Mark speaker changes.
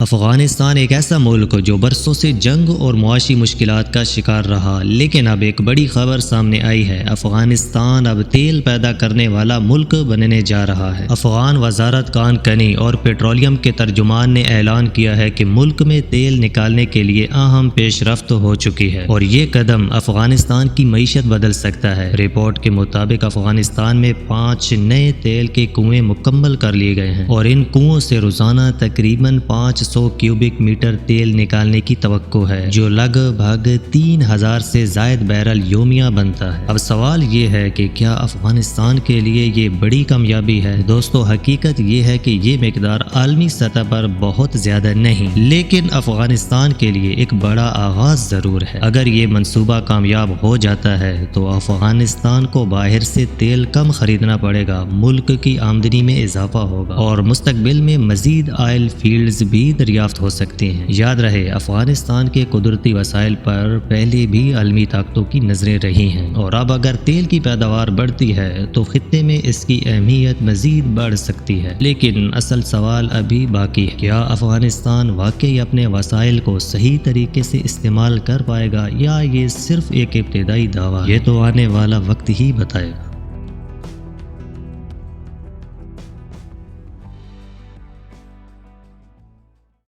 Speaker 1: افغانستان ایک ایسا ملک جو برسوں سے جنگ اور معاشی مشکلات کا شکار رہا، لیکن اب ایک بڑی خبر سامنے آئی ہے۔ افغانستان اب تیل پیدا کرنے والا ملک بننے جا رہا ہے۔ افغان وزارت کان کنی اور پیٹرولیم کے ترجمان نے اعلان کیا ہے کہ ملک میں تیل نکالنے کے لیے اہم پیش رفت ہو چکی ہے اور یہ قدم افغانستان کی معیشت بدل سکتا ہے۔ رپورٹ کے مطابق افغانستان میں 5 نئے تیل کے کنویں مکمل کر لیے گئے ہیں اور ان کنووں سے روزانہ تقریباً 500 کیوبک میٹر تیل نکالنے کی توقع ہے، جو لگ بھگ 3000 سے زائد بیرل یومیہ بنتا ہے۔ اب سوال یہ ہے کہ کیا افغانستان کے لیے یہ بڑی کامیابی ہے؟ دوستو، حقیقت یہ ہے کہ یہ مقدار عالمی سطح پر بہت زیادہ نہیں، لیکن افغانستان کے لیے ایک بڑا آغاز ضرور ہے۔ اگر یہ منصوبہ کامیاب ہو جاتا ہے تو افغانستان کو باہر سے تیل کم خریدنا پڑے گا، ملک کی آمدنی میں اضافہ ہوگا اور مستقبل میں مزید آئل فیلڈز بھی دریافت ہو سکتے ہیں۔ یاد رہے، افغانستان کے قدرتی وسائل پر پہلے بھی عالمی طاقتوں کی نظریں رہی ہیں اور اب اگر تیل کی پیداوار بڑھتی ہے تو خطے میں اس کی اہمیت مزید بڑھ سکتی ہے۔ لیکن اصل سوال ابھی باقی ہے، کیا افغانستان واقعی اپنے وسائل کو صحیح طریقے سے استعمال کر پائے گا یا یہ صرف ایک ابتدائی دعویٰ ہے؟ یہ تو آنے والا وقت ہی بتائے گا۔